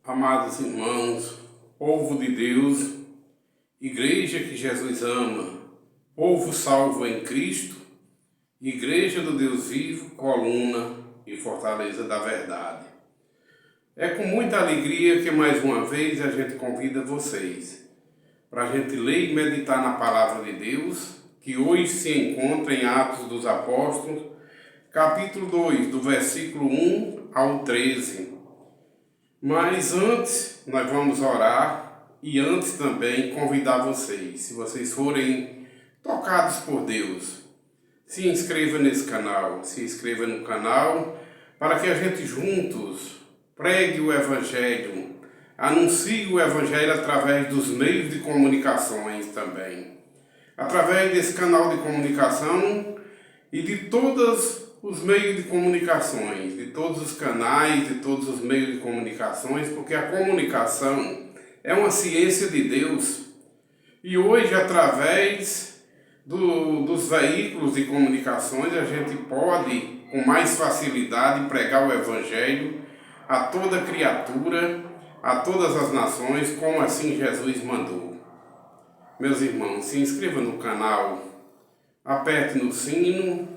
Amados irmãos, povo de Deus, igreja que Jesus ama, povo salvo em Cristo, igreja do Deus vivo, coluna e fortaleza da verdade. É com muita alegria que mais uma vez a gente convida vocês para a gente ler e meditar na palavra de Deus, que hoje se encontra em Atos dos Apóstolos, capítulo 2, do versículo 1 ao 13. Mas antes, nós vamos orar e antes também convidar vocês, se vocês forem tocados por Deus, se inscreva nesse canal, se inscreva no canal para que a gente juntos pregue o Evangelho, anuncie o Evangelho através dos meios de comunicações também. Através desse canal de comunicação e de todos os meios de comunicações, de todos os canais, de todos os meios de comunicações, porque a comunicação é uma ciência de Deus. E hoje, através dos veículos de comunicações, a gente pode, com mais facilidade, pregar o Evangelho a toda criatura, a todas as nações, como assim Jesus mandou. Meus irmãos, se inscreva no canal, aperte no sino,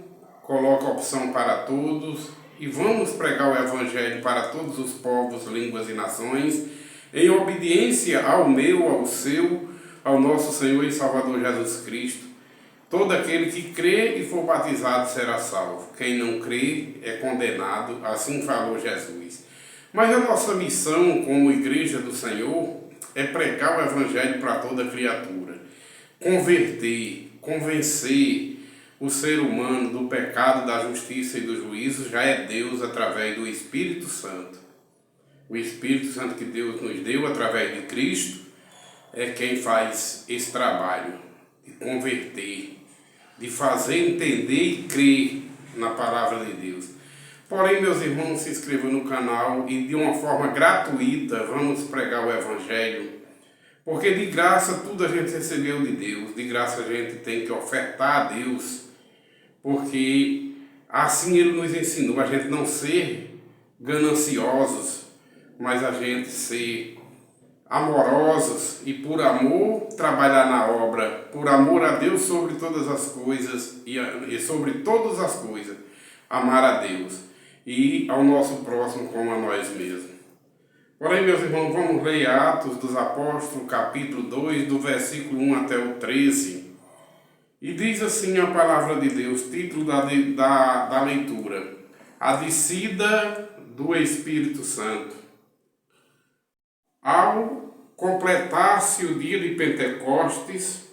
coloque a opção para todos e vamos pregar o Evangelho para todos os povos, línguas e nações, em obediência ao meu, ao seu, ao nosso Senhor e Salvador Jesus Cristo. Todo aquele que crê e for batizado será salvo. Quem não crê é condenado, assim falou Jesus. Mas a nossa missão como igreja do Senhor é pregar o Evangelho para toda criatura. Converter, convencer o ser humano do pecado, da justiça e do juízo já é Deus através do Espírito Santo. O Espírito Santo que Deus nos deu através de Cristo é quem faz esse trabalho de converter, de fazer entender e crer na palavra de Deus. Porém, meus irmãos, se inscrevam no canal e de uma forma gratuita vamos pregar o Evangelho, porque de graça tudo a gente recebeu de Deus, de graça a gente tem que ofertar a Deus, porque assim Ele nos ensinou a gente não ser gananciosos, mas a gente ser amorosos e por amor trabalhar na obra, por amor a Deus sobre todas as coisas e sobre todas as coisas, amar a Deus e ao nosso próximo como a nós mesmos. Porém, meus irmãos, vamos ler Atos dos Apóstolos, capítulo 2, do versículo 1 até o 13. E diz assim a palavra de Deus, título da leitura: A descida do Espírito Santo. Ao completar-se o dia de Pentecostes,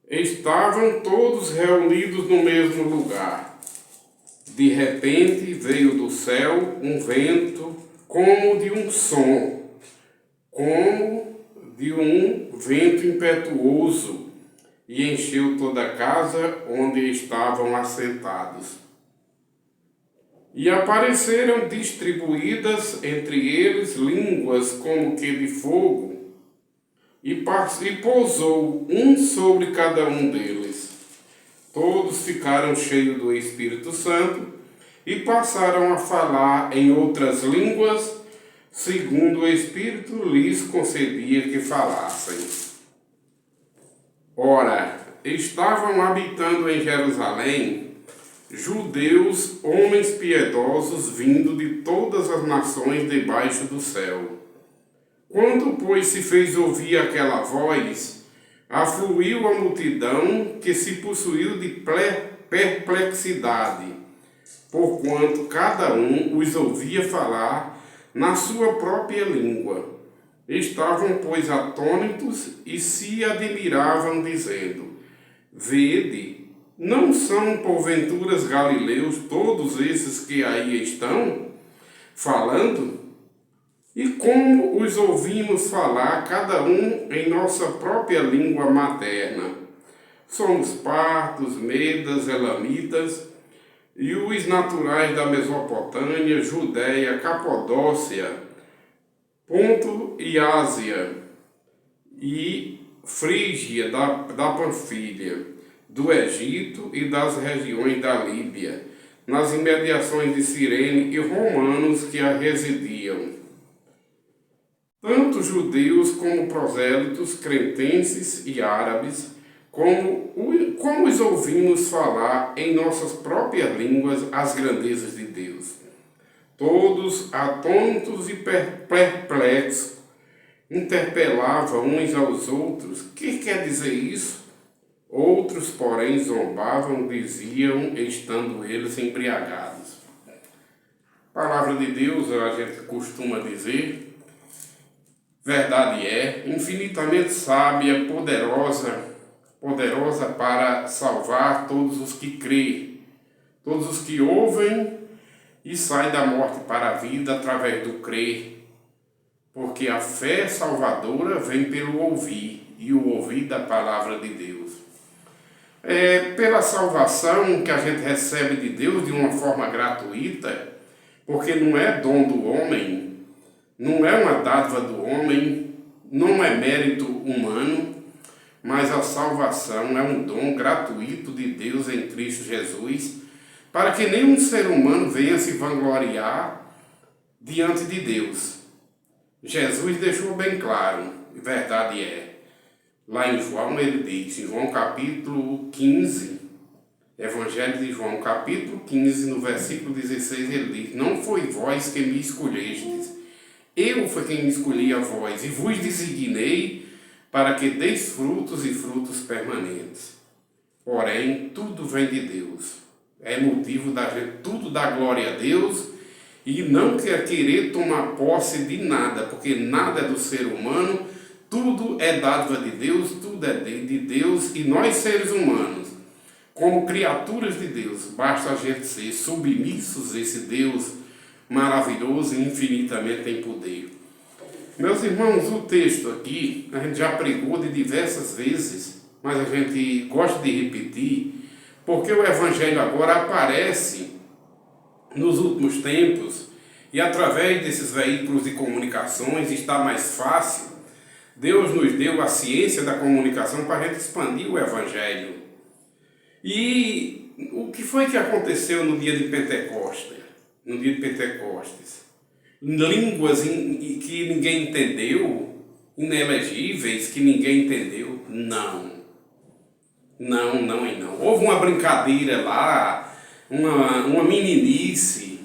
estavam todos reunidos no mesmo lugar. De repente veio do céu um vento como de um som, como de um vento impetuoso, e encheu toda a casa onde estavam assentados. E apareceram distribuídas entre eles línguas como que de fogo, e pousou um sobre cada um deles. Todos ficaram cheios do Espírito Santo e passaram a falar em outras línguas, segundo o Espírito lhes concedia que falassem. Ora, estavam habitando em Jerusalém judeus, homens piedosos, vindo de todas as nações debaixo do céu. Quando, pois, se fez ouvir aquela voz, afluiu a multidão que se possuiu de perplexidade, porquanto cada um os ouvia falar na sua própria língua. Estavam, pois, atônitos e se admiravam, dizendo: Vede, não são porventura galileus todos esses que aí estão falando? E como os ouvimos falar, cada um em nossa própria língua materna? Somos partos, medas, elamitas, e os naturais da Mesopotâmia, Judéia, Capadócia, Ponto e Ásia, e Frígia da Panfilha, do Egito e das regiões da Líbia, nas imediações de Cirene e romanos que a residiam. tanto judeus como prosélitos, cretenses e árabes, como os ouvimos falar em nossas próprias línguas as grandezas de Deus. Todos, atônitos e perplexos, interpelavam uns aos outros: que quer dizer isso? Outros, porém, zombavam, diziam, estando eles embriagados. Palavra de Deus, a gente costuma dizer, verdade é, infinitamente sábia, poderosa para salvar todos os que creem, todos os que ouvem e saem da morte para a vida através do crer, porque a fé salvadora vem pelo ouvir, e o ouvir da palavra de Deus. É pela salvação que a gente recebe de Deus de uma forma gratuita, porque não é dom do homem, não é uma dádiva do homem, não é mérito humano, mas a salvação é um dom gratuito de Deus em Cristo Jesus, para que nenhum ser humano venha se vangloriar diante de Deus. Jesus deixou bem claro, verdade é. Lá em João ele diz, em João capítulo 15, Evangelho de João capítulo 15, no versículo 16, ele diz: não foi vós que me escolhestes, eu foi quem me escolhi a vós, e vos designei para que deis frutos e frutos permanentes. Porém, tudo vem de Deus. É motivo da gente tudo dar glória a Deus e não querer tomar posse de nada, porque nada é do ser humano, tudo é dádiva de Deus, tudo é de Deus, e nós seres humanos, como criaturas de Deus, basta a gente ser submissos a esse Deus maravilhoso e infinitamente em poder. Meus irmãos, o texto aqui, a gente já pregou de diversas vezes, mas a gente gosta de repetir, porque o Evangelho agora aparece nos últimos tempos e através desses veículos de comunicações está mais fácil. Deus nos deu a ciência da comunicação para a gente expandir o Evangelho. E o que foi que aconteceu no dia de Pentecostes? No dia de Pentecostes? Línguas que ninguém entendeu, inelegíveis que ninguém entendeu? Não. Houve uma brincadeira lá, uma meninice.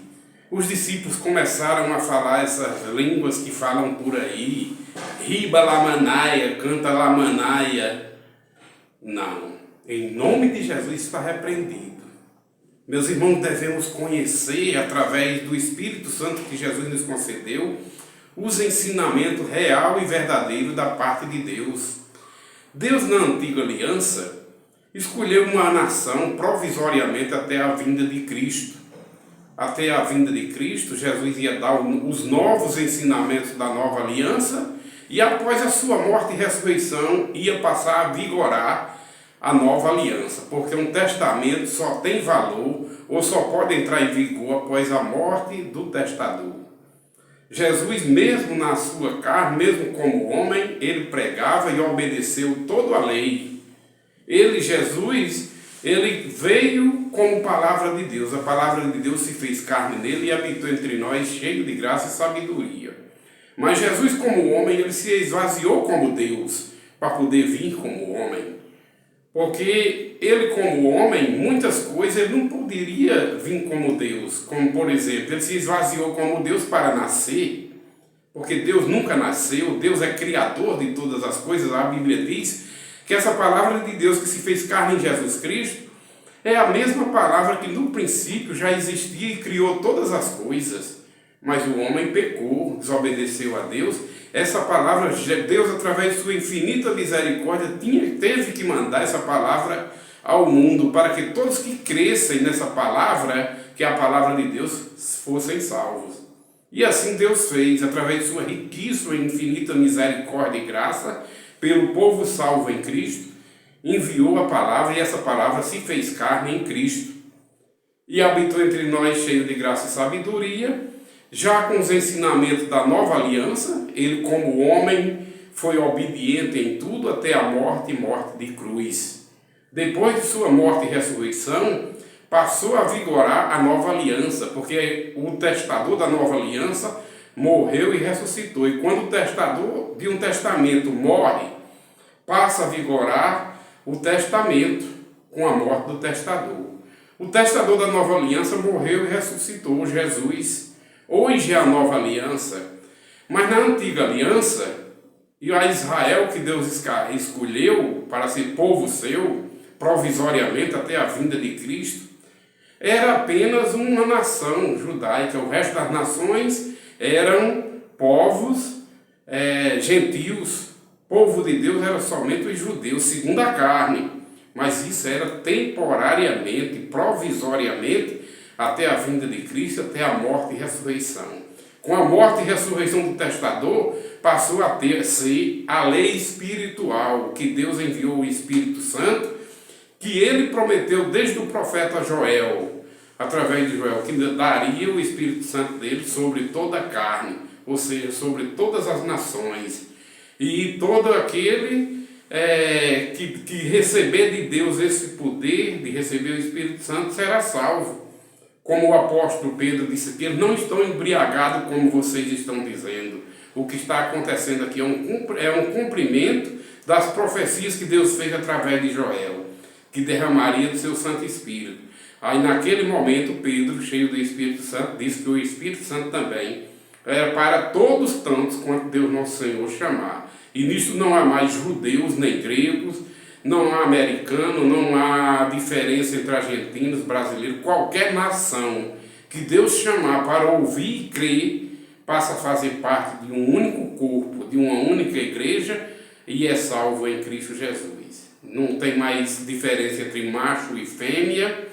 Os discípulos começaram a falar essas línguas que falam por aí. Riba lamanaia, canta lamanaia. Não. Em nome de Jesus está repreendido. Meus irmãos, devemos conhecer, através do Espírito Santo que Jesus nos concedeu, os ensinamentos real e verdadeiro da parte de Deus. Deus, na antiga aliança, escolheu uma nação provisoriamente até a vinda de Cristo. Até a vinda de Cristo, Jesus ia dar os novos ensinamentos da nova aliança e após a sua morte e ressurreição ia passar a vigorar a nova aliança, porque um testamento só tem valor ou só pode entrar em vigor após a morte do testador. Jesus, mesmo na sua carne, mesmo como homem, ele pregava e obedeceu toda a lei. Jesus, ele veio como palavra de Deus. A palavra de Deus se fez carne nele e habitou entre nós, cheio de graça e sabedoria. Mas Jesus, como homem, ele se esvaziou como Deus, para poder vir como homem. Porque ele, como homem, muitas coisas ele não poderia vir como Deus. Como, por exemplo, ele se esvaziou como Deus para nascer. Porque Deus nunca nasceu, Deus é criador de todas as coisas. A Bíblia diz que essa palavra de Deus que se fez carne em Jesus Cristo é a mesma palavra que no princípio já existia e criou todas as coisas. Mas o homem pecou, desobedeceu a Deus. Essa palavra, Deus, através de sua infinita misericórdia, teve que mandar essa palavra ao mundo para que todos que crescem nessa palavra, que é a palavra de Deus, fossem salvos. E assim Deus fez, através de sua riquíssima e infinita misericórdia e graça, pelo povo salvo em Cristo, enviou a palavra e essa palavra se fez carne em Cristo. E habitou entre nós cheio de graça e sabedoria, já com os ensinamentos da nova aliança. Ele, como homem, foi obediente em tudo até a morte e morte de cruz. Depois de sua morte e ressurreição, passou a vigorar a nova aliança, porque o testador da nova aliança morreu e ressuscitou. E quando o testador de um testamento morre, passa a vigorar o testamento com a morte do testador. O testador da nova aliança morreu e ressuscitou, Jesus. Hoje é a nova aliança. Mas na antiga aliança, e a Israel que Deus escolheu para ser povo seu, provisoriamente até a vinda de Cristo, era apenas uma nação judaica. O resto das nações eram povos gentios. Povo de Deus era somente os judeus, segundo a carne. Mas isso era temporariamente, provisoriamente, até a vinda de Cristo, até a morte e ressurreição. Com a morte e ressurreição do testador, passou a ser a lei espiritual, que Deus enviou o Espírito Santo, que ele prometeu desde o profeta Joel, através de Joel, que daria o Espírito Santo dele sobre toda a carne, ou seja, sobre todas as nações. E todo aquele que receber de Deus esse poder, de receber o Espírito Santo, será salvo. Como o apóstolo Pedro disse que eles não estão embriagados como vocês estão dizendo. O que está acontecendo aqui é um cumprimento das profecias que Deus fez através de Joel, que derramaria do seu Santo Espírito. Aí naquele momento Pedro, cheio do Espírito Santo, disse que o Espírito Santo também era para todos tantos quanto Deus nosso Senhor chamar. E nisso não há mais judeus nem gregos, não há americano, não há diferença entre argentinos, brasileiros, qualquer nação que Deus chamar para ouvir e crer, passa a fazer parte de um único corpo, de uma única igreja e é salvo em Cristo Jesus. Não tem mais diferença entre macho e fêmea,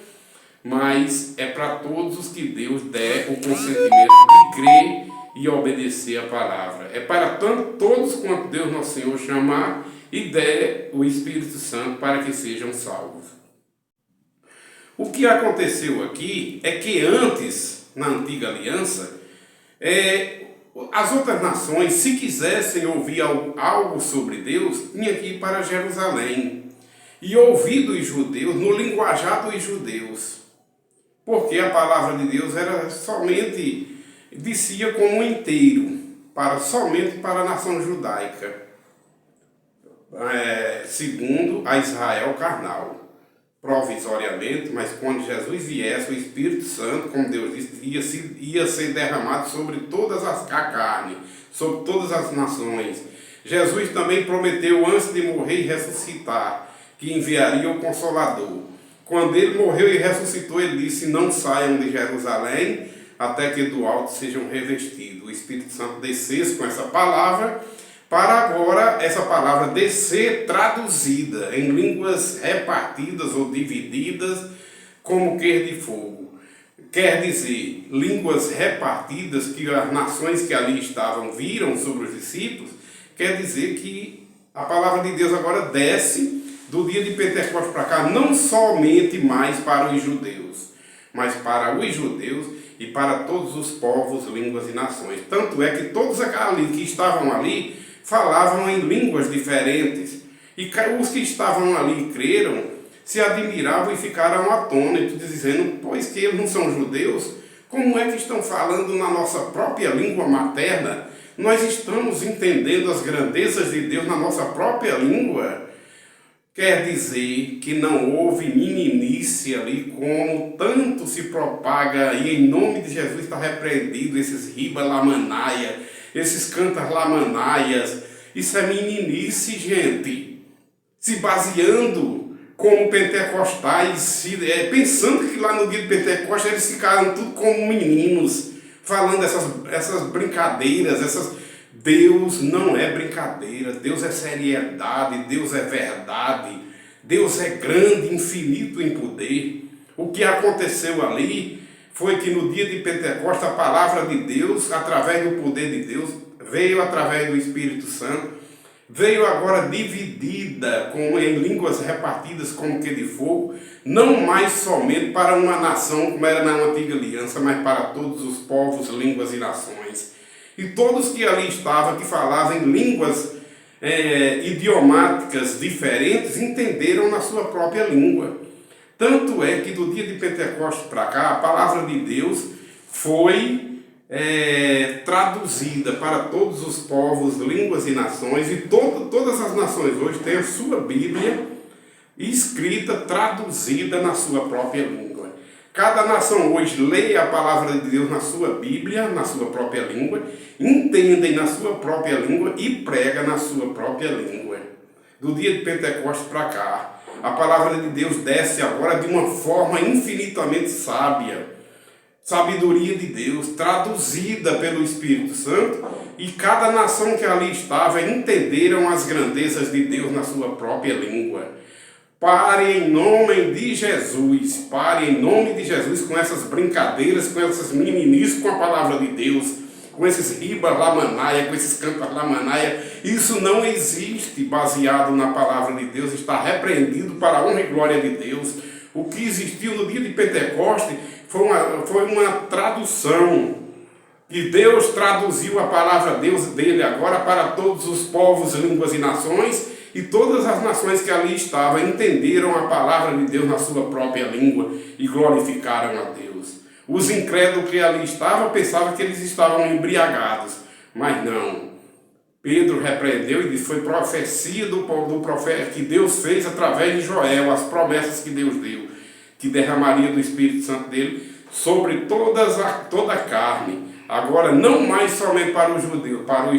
mas é para todos os que Deus der o consentimento de crer e obedecer a palavra. É para todos quanto Deus nosso Senhor chamar e der o Espírito Santo para que sejam salvos. O que aconteceu aqui é que antes, na antiga aliança, as outras nações, se quisessem ouvir algo sobre Deus, tinham que ir para Jerusalém e ouvir dos judeus, no linguajar dos judeus, porque a palavra de Deus era somente, descia como um inteiro, somente para a nação judaica, segundo a Israel carnal. Provisoriamente, mas quando Jesus viesse, o Espírito Santo, como Deus disse, ia ser derramado sobre todas a carne, sobre todas as nações. Jesus também prometeu, antes de morrer e ressuscitar, que enviaria o Consolador. Quando ele morreu e ressuscitou, ele disse: não saiam de Jerusalém até que do alto sejam revestidos. O Espírito Santo descesse com essa palavra, para agora essa palavra descer traduzida em línguas repartidas ou divididas como queira de fogo. Quer dizer, línguas repartidas que as nações que ali estavam viram sobre os discípulos, quer dizer que a palavra de Deus agora desce do dia de Pentecostes para cá, não somente mais para os judeus, mas para os judeus e para todos os povos, línguas e nações. Tanto é que todos aqueles que estavam ali falavam em línguas diferentes. E os que estavam ali e creram, se admiravam e ficaram atônitos, dizendo: pois que eles não são judeus, como é que estão falando na nossa própria língua materna? Nós estamos entendendo as grandezas de Deus na nossa própria língua. Quer dizer que não houve meninice ali, como tanto se propaga, e em nome de Jesus está repreendido esses riba lamanaia, esses cantas lamanaias. Isso é meninice, gente. Se baseando como pentecostais, pensando que lá no dia de Pentecostes eles ficaram tudo como meninos, falando essas brincadeiras, Deus não é brincadeira, Deus é seriedade, Deus é verdade, Deus é grande, infinito em poder. O que aconteceu ali foi que no dia de Pentecostes a palavra de Deus, através do poder de Deus, veio através do Espírito Santo, veio agora dividida em línguas repartidas como que de fogo, não mais somente para uma nação como era na antiga aliança, mas para todos os povos, línguas e nações. E todos que ali estavam, que falavam em línguas idiomáticas diferentes, entenderam na sua própria língua. Tanto é que do dia de Pentecostes para cá, a palavra de Deus foi traduzida para todos os povos, línguas e nações, e todas as nações hoje têm a sua Bíblia escrita, traduzida na sua própria língua. Cada nação hoje lê a palavra de Deus na sua Bíblia, na sua própria língua, entendem na sua própria língua e prega na sua própria língua. Do dia de Pentecostes para cá, a palavra de Deus desce agora de uma forma infinitamente sábia. Sabedoria de Deus, traduzida pelo Espírito Santo, e cada nação que ali estava entenderam as grandezas de Deus na sua própria língua. Pare em nome de Jesus, pare em nome de Jesus com essas brincadeiras, com essas meninices com a palavra de Deus, com esses ribas lamanaia, com esses cantos lamanaia. Isso não existe baseado na palavra de Deus, está repreendido para a honra e glória de Deus. O que existiu no dia de Pentecostes foi uma tradução, que Deus traduziu a palavra dele agora para todos os povos, línguas e nações, e todas as nações que ali estavam entenderam a palavra de Deus na sua própria língua e glorificaram a Deus. Os incrédulos que ali estavam pensavam que eles estavam embriagados, mas não. Pedro repreendeu e disse: foi profecia do profeta que Deus fez através de Joel, as promessas que Deus deu, que derramaria do Espírito Santo dele sobre toda a carne. Agora, não mais somente para os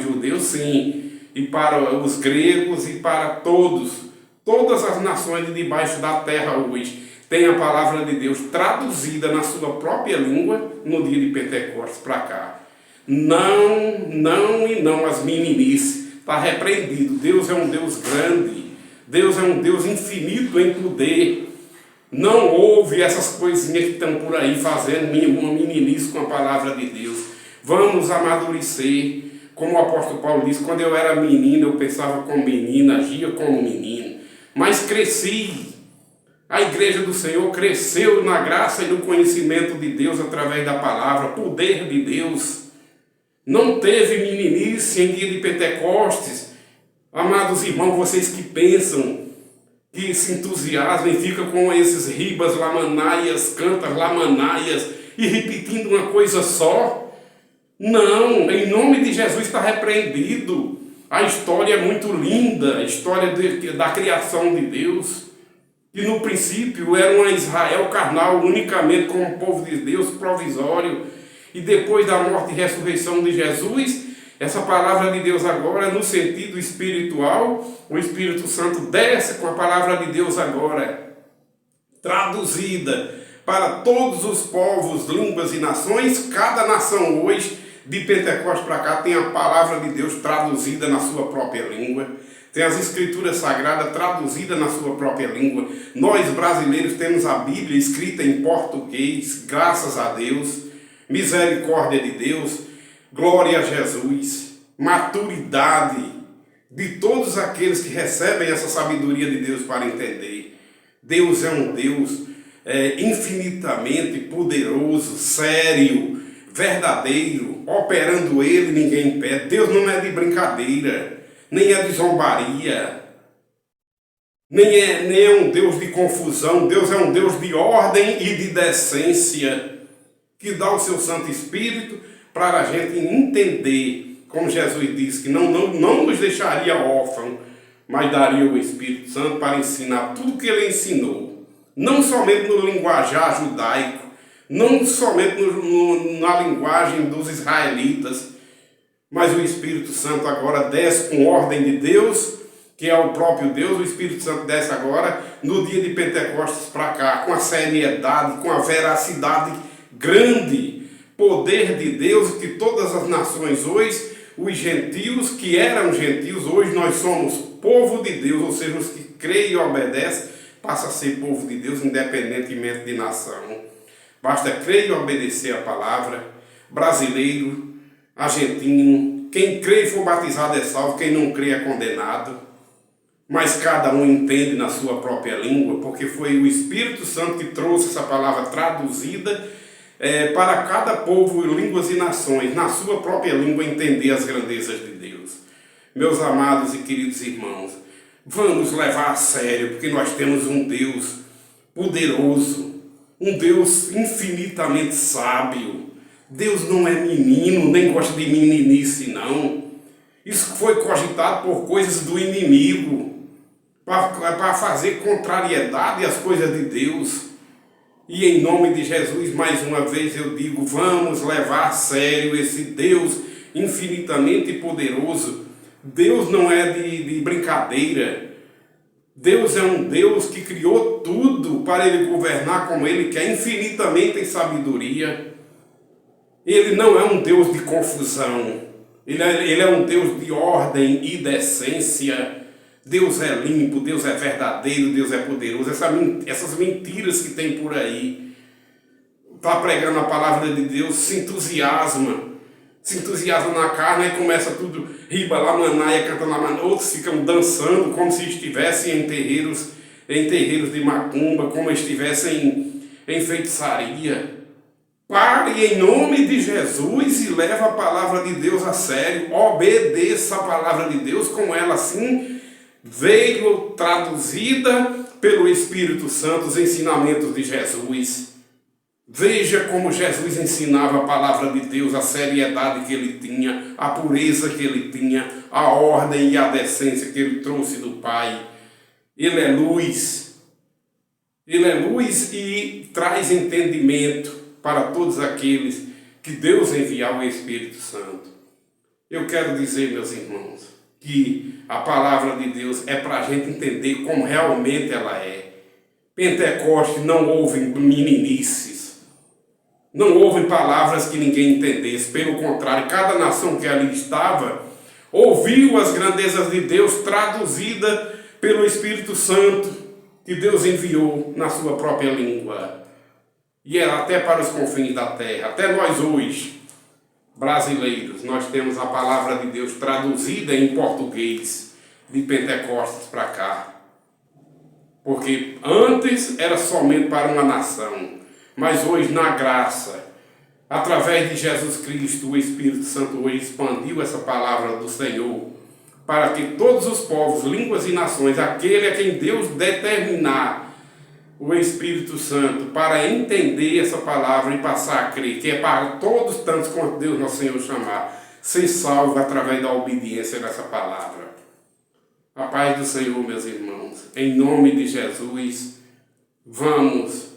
judeus sim, e para os gregos e para todas as nações de debaixo da terra hoje, tem a palavra de Deus traduzida na sua própria língua no dia de Pentecostes para cá. Não as meninices, está repreendido. Deus é um Deus grande, Deus é um Deus infinito em poder. Não houve essas coisinhas que estão por aí fazendo uma meninice com a palavra de Deus. Vamos amadurecer. Como o apóstolo Paulo disse, quando eu era menino, eu pensava como menino, agia como menino. Mas cresci. A igreja do Senhor cresceu na graça e no conhecimento de Deus através da palavra, poder de Deus. Não teve meninice em dia de Pentecostes. Amados irmãos, vocês que pensam, que se entusiasmam e ficam com esses ribas lamanaias, cantas lamanaias e repetindo uma coisa só. Não, em nome de Jesus está repreendido. A história é muito linda, a história da criação de Deus, que no princípio era uma Israel carnal unicamente como povo de Deus provisório, e depois da morte e ressurreição de Jesus, essa palavra de Deus agora, no sentido espiritual, o Espírito Santo desce com a palavra de Deus agora, traduzida para todos os povos, línguas e nações. Cada nação hoje, de Pentecostes para cá, tem a palavra de Deus traduzida na sua própria língua, tem as escrituras sagradas traduzidas na sua própria língua. Nós brasileiros temos a Bíblia escrita em português, graças a Deus, misericórdia de Deus, glória a Jesus, maturidade de todos aqueles que recebem essa sabedoria de Deus para entender. Deus é um Deus infinitamente poderoso, sério, verdadeiro, operando Ele, ninguém impede. Deus não é de brincadeira, nem é de zombaria, nem é um Deus de confusão. Deus é um Deus de ordem e de decência, que dá o seu Santo Espírito para a gente entender, como Jesus disse, que não nos deixaria órfãos, mas daria o Espírito Santo para ensinar tudo o que Ele ensinou, não somente no linguajar judaico, não somente na linguagem dos israelitas, mas o Espírito Santo agora desce com ordem de Deus, que é o próprio Deus. O Espírito Santo desce agora no dia de Pentecostes para cá, com a seriedade, com a veracidade grande, poder de Deus, que todas as nações hoje, os gentios que eram gentios, hoje nós somos povo de Deus, ou seja, os que creem e obedecem, passa a ser povo de Deus independentemente de nação. Basta crer e obedecer a palavra. Brasileiro, argentino, quem crê e for batizado é salvo, quem não crê é condenado. Mas cada um entende na sua própria língua, porque foi o Espírito Santo que trouxe essa palavra traduzida para cada povo, línguas e nações, na sua própria língua, entender as grandezas de Deus. Meus amados e queridos irmãos, vamos levar a sério, porque nós temos um Deus poderoso, um Deus infinitamente sábio, Deus não é menino, nem gosta de meninice, não. Isso foi cogitado por coisas do inimigo, para fazer contrariedade às coisas de Deus. E em nome de Jesus, mais uma vez eu digo, vamos levar a sério esse Deus infinitamente poderoso. Deus não é de brincadeira. Deus é um Deus que criou tudo para Ele governar como Ele quer, infinitamente em sabedoria. Ele não é um Deus de confusão. Ele é um Deus de ordem e decência. Deus é limpo, Deus é verdadeiro, Deus é poderoso. Essas mentiras que tem por aí, está pregando a palavra de Deus, se entusiasma na carne, e começa tudo, riba lá, manaia, canta lá, outros ficam dançando como se estivessem em terreiros de macumba, como estivessem em feitiçaria. Pare em nome de Jesus e leve a palavra de Deus a sério, obedeça a palavra de Deus como ela assim veio traduzida pelo Espírito Santo, os ensinamentos de Jesus. Veja como Jesus ensinava a palavra de Deus, a seriedade que ele tinha, a pureza que ele tinha, a ordem e a decência que ele trouxe do Pai. Ele é luz. Ele é luz e traz entendimento para todos aqueles que Deus enviar o Espírito Santo. Eu quero dizer, meus irmãos, que a palavra de Deus é para a gente entender como realmente ela é. Pentecoste não houve meninices, não houve palavras que ninguém entendesse. Pelo contrário, cada nação que ali estava ouviu as grandezas de Deus traduzida pelo Espírito Santo que Deus enviou na sua própria língua. E era até para os confins da terra. Até nós hoje, brasileiros, nós temos a palavra de Deus traduzida em português de Pentecostes para cá. Porque antes era somente para uma nação, mas hoje na graça, através de Jesus Cristo, o Espírito Santo hoje expandiu essa palavra do Senhor para que todos os povos, línguas e nações, aquele a quem Deus determinar, o Espírito Santo, para entender essa palavra e passar a crer, que é para todos tantos quanto Deus nosso Senhor chamar, ser salvo através da obediência dessa palavra. A paz do Senhor, meus irmãos, em nome de Jesus, vamos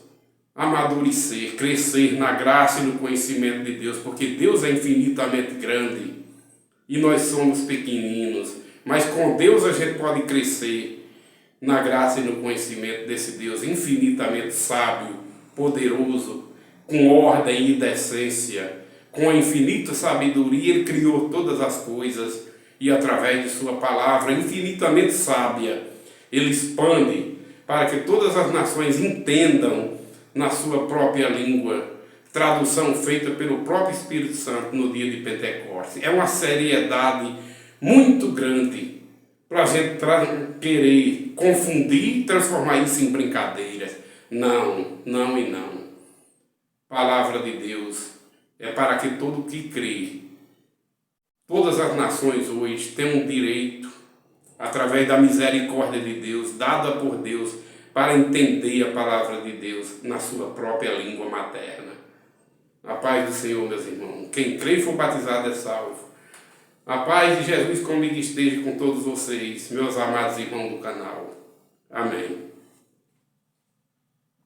amadurecer, crescer na graça e no conhecimento de Deus, porque Deus é infinitamente grande e nós somos pequeninos, mas com Deus a gente pode crescer na graça e no conhecimento desse Deus infinitamente sábio, poderoso, com ordem e decência, com a infinita sabedoria. Ele criou todas as coisas e através de sua palavra infinitamente sábia, ele expande para que todas as nações entendam na sua própria língua, tradução feita pelo próprio Espírito Santo no dia de Pentecostes. É uma seriedade muito grande para a gente querer confundir e transformar isso em brincadeiras. Não, não e não. Palavra de Deus é para que todo que crê, todas as nações hoje têm um direito, através da misericórdia de Deus, dada por Deus, para entender a palavra de Deus na sua própria língua materna. A paz do Senhor, meus irmãos. Quem crê e for batizado é salvo. A paz de Jesus comigo esteja com todos vocês, meus amados irmãos do canal. Amém.